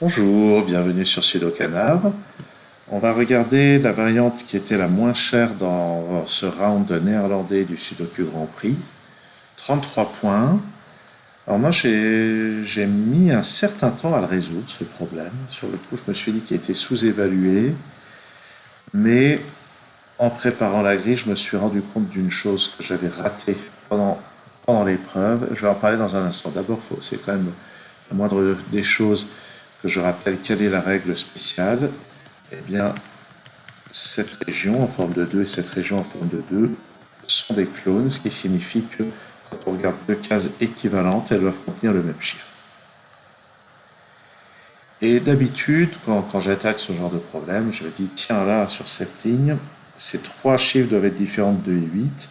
Bonjour, bienvenue sur Sudokanar. On va regarder la variante qui était la moins chère dans ce round néerlandais du Sudoku Grand Prix. 33 points. Alors moi j'ai mis un certain temps à le résoudre ce problème. Sur le coup je me suis dit qu'il était sous-évalué. Mais en préparant la grille je me suis rendu compte d'une chose que j'avais ratée pendant l'épreuve. Je vais en parler dans un instant. D'abord c'est quand même la moindre des choses que je rappelle quelle est la règle spéciale. Eh bien, cette région en forme de 2 et cette région en forme de 2 sont des clones, ce qui signifie que quand on regarde deux cases équivalentes, elles doivent contenir le même chiffre. Et d'habitude, quand j'attaque ce genre de problème, je me dis, tiens là, sur cette ligne, ces trois chiffres doivent être différents de 2 et 8.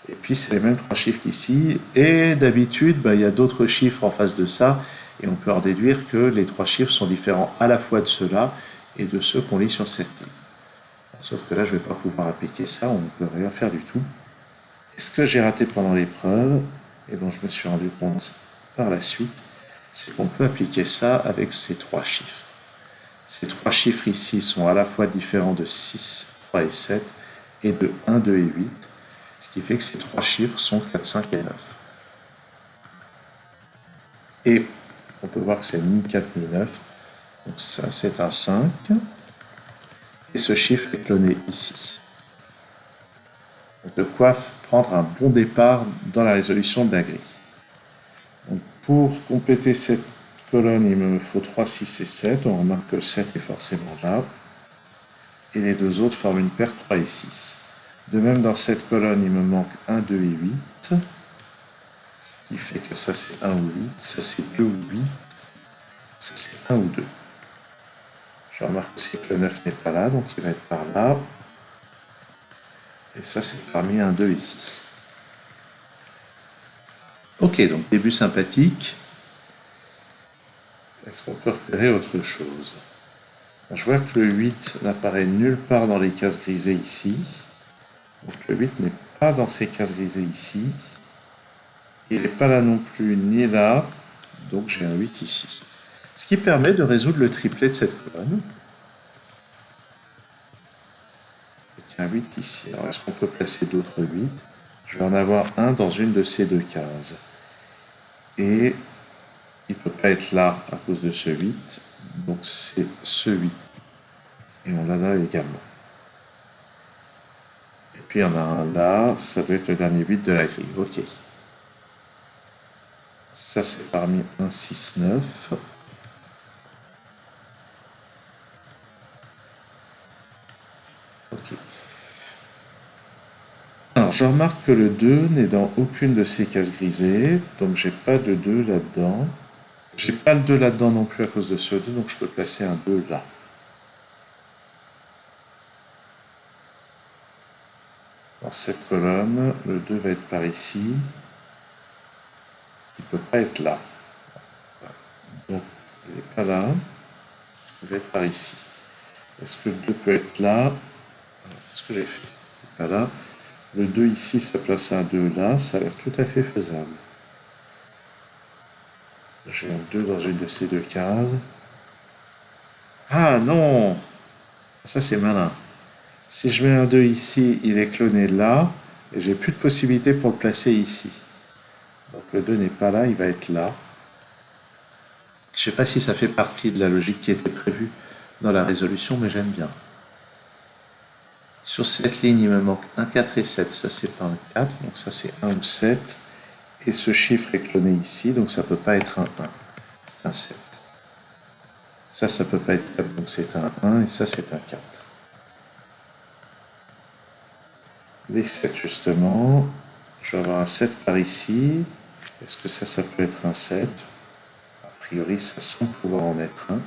Et puis c'est les mêmes trois chiffres qu'ici. Et d'habitude, il y a d'autres chiffres en face de ça. Et on peut en déduire que les trois chiffres sont différents à la fois de ceux-là et de ceux qu'on lit sur cette ligne. Sauf que là, je ne vais pas pouvoir appliquer ça, on ne peut rien faire du tout. Et ce que j'ai raté pendant l'épreuve, et dont je me suis rendu compte par la suite, c'est qu'on peut appliquer ça avec ces trois chiffres. Ces trois chiffres ici sont à la fois différents de 6, 3 et 7, et de 1, 2 et 8, ce qui fait que ces trois chiffres sont 4, 5 et 9. Et on peut voir que c'est ni 4 ni 9, donc ça c'est un 5, et ce chiffre est cloné ici. Donc de quoi prendre un bon départ dans la résolution de la grille. Donc pour compléter cette colonne, il me faut 3, 6 et 7. On remarque que le 7 est forcément là. Et les deux autres forment une paire 3 et 6. De même, dans cette colonne, il me manque 1, 2 et 8. Ce qui fait que ça c'est 1 ou 8, ça c'est 2 ou 8, ça c'est 1 ou 2. Je remarque aussi que le 9 n'est pas là, donc il va être par là. Et ça c'est parmi 1, 2 et 6. Ok, donc début sympathique. Est-ce qu'on peut repérer autre chose? Je vois que le 8 n'apparaît nulle part dans les cases grisées ici. Donc le 8 n'est pas dans ces cases grisées ici. Il n'est pas là non plus, ni là. Donc j'ai un 8 ici. Ce qui permet de résoudre le triplet de cette colonne. Avec un 8 ici. Alors est-ce qu'on peut placer d'autres 8? Je vais en avoir un dans une de ces deux cases. Et il ne peut pas être là à cause de ce 8. Donc c'est ce 8. Et on l'a là également. Et puis il y en a un là, ça doit être le dernier 8 de la grille. Ok. Ça c'est parmi 1, 6, 9. Ok. Alors je remarque que le 2 n'est dans aucune de ces cases grisées, donc j'ai pas de 2 là-dedans. J'ai pas le 2 là-dedans non plus à cause de ce 2, donc je peux placer un 2 là. Dans cette colonne, le 2 va être par ici. Il ne peut pas être là. Donc il n'est pas là. Il va être par ici. Est-ce que le 2 peut être là? Qu'est-ce que j'ai fait? Il n'est pas là. Le 2 ici, ça place un 2 là. Ça a l'air tout à fait faisable. J'ai un 2 dans une de ces deux cases. Ah non! Ça c'est malin. Si je mets un 2 ici, il est cloné là, et j'ai plus de possibilité pour le placer ici. Donc le 2 n'est pas là, il va être là. Je ne sais pas si ça fait partie de la logique qui était prévue dans la résolution, mais j'aime bien. Sur cette ligne, il me manque 1, 4 et 7. Ça, c'est pas un 4, donc ça, c'est 1 ou 7. Et ce chiffre est cloné ici, donc ça ne peut pas être un 1. C'est un 7. Ça ne peut pas être 4, donc c'est un 1, et ça, c'est un 4. Les 7, justement. Je vais avoir un 7 par ici. Est-ce que ça peut être un 7? A priori, ça semble pouvoir en être un.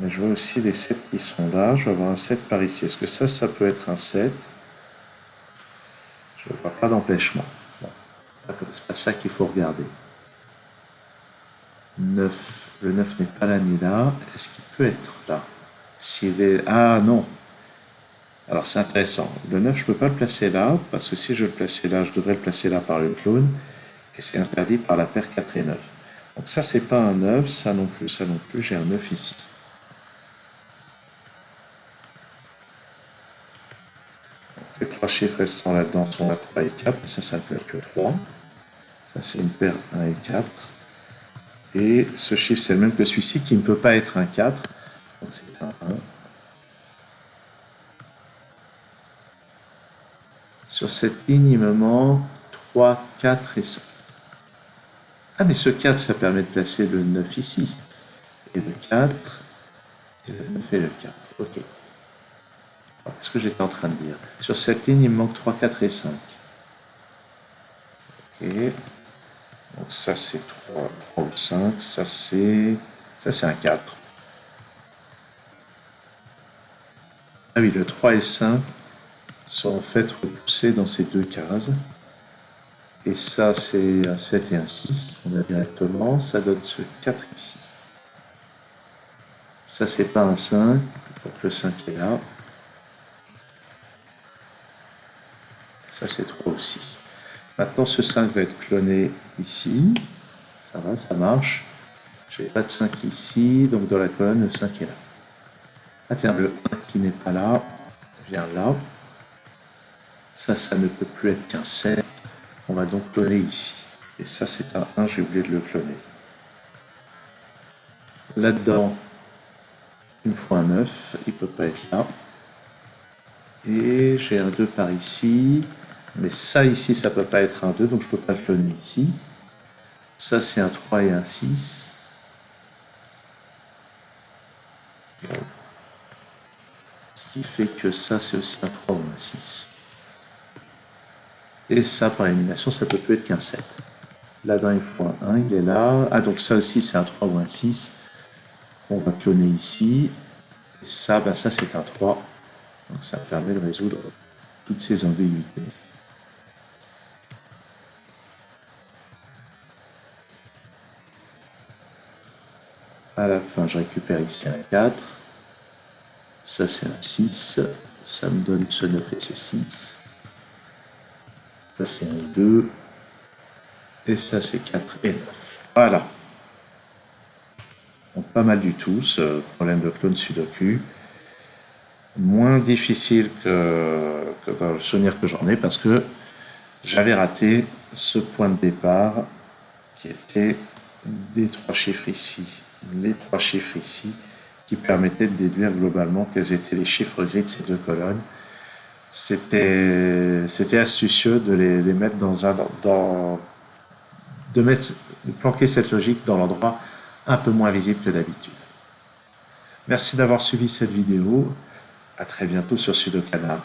Mais je vois aussi les 7 qui sont là. Je vais avoir un 7 par ici. Est-ce que ça peut être un 7? Je ne vois pas d'empêchement. Bon. C'est pas ça qu'il faut regarder. 9. Le 9 n'est pas là ni là. Est-ce qu'il peut être là? S'il est... Ah non. Alors c'est intéressant. Le 9, je ne peux pas le placer là, parce que si je le plaçais là, je devrais le placer là par le clone. Et c'est interdit par la paire 4 et 9. Donc ça, c'est pas un 9, ça non plus, j'ai un 9 ici. Donc, les trois chiffres restants là-dedans sont la 3 et 4, mais ça ne peut être que 3. Ça, c'est une paire 1 et 4. Et ce chiffre, c'est le même que celui-ci, qui ne peut pas être un 4. Donc c'est un 1. Sur cette ligne, il me manque 3, 4 et 5. Ah, mais ce 4, ça permet de placer le 9 ici. Et le 4, et le 9 et le 4. Ok. Qu'est-ce que j'étais en train de dire? Sur cette ligne, il me manque 3, 4 et 5. Ok. Donc ça, c'est 3 ou 5. Ça, c'est un 4. Ah oui, le 3 et le 5 sont en fait repoussés dans ces deux cases. Et ça, c'est un 7 et un 6. On a directement, ça donne ce 4 ici. Ça, c'est pas un 5, donc le 5 est là. Ça, c'est 3 aussi. Maintenant, ce 5 va être cloné ici. Ça va, ça marche. Je n'ai pas de 5 ici, donc dans la colonne, le 5 est là. Ah tiens, le 1 qui n'est pas là, vient là. Ça ne peut plus être qu'un 7. On va donc cloner ici. Et ça, c'est un 1, j'ai oublié de le cloner. Là-dedans, il me faut un 9, il ne peut pas être là. Et j'ai un 2 par ici. Mais ça ici, ça ne peut pas être un 2, donc je ne peux pas le cloner ici. Ça, c'est un 3 et un 6. Ce qui fait que ça, c'est aussi un 3 ou un 6. Et ça, par élimination, ça peut plus être qu'un 7. Là-dedans, il faut un 1, il est là. Ah, donc ça aussi, c'est un 3 ou un 6. On va cloner ici. Et ça, ben ça, c'est un 3. Donc ça permet de résoudre toutes ces ambiguïtés. À la fin, je récupère ici un 4. Ça, c'est un 6. Ça me donne ce 9 et ce 6. Ça, c'est un 2. Et ça, c'est 4 et 9. Voilà. Donc, pas mal du tout, ce problème de clone Sudoku. Moins difficile que dans le souvenir que j'en ai, parce que j'avais raté ce point de départ qui était des trois chiffres ici. Les trois chiffres ici qui permettaient de déduire globalement quels étaient les chiffres gris de ces deux colonnes. C'était astucieux de les mettre de planquer cette logique dans l'endroit un peu moins visible que d'habitude. Merci d'avoir suivi cette vidéo. À très bientôt sur Sudocanar.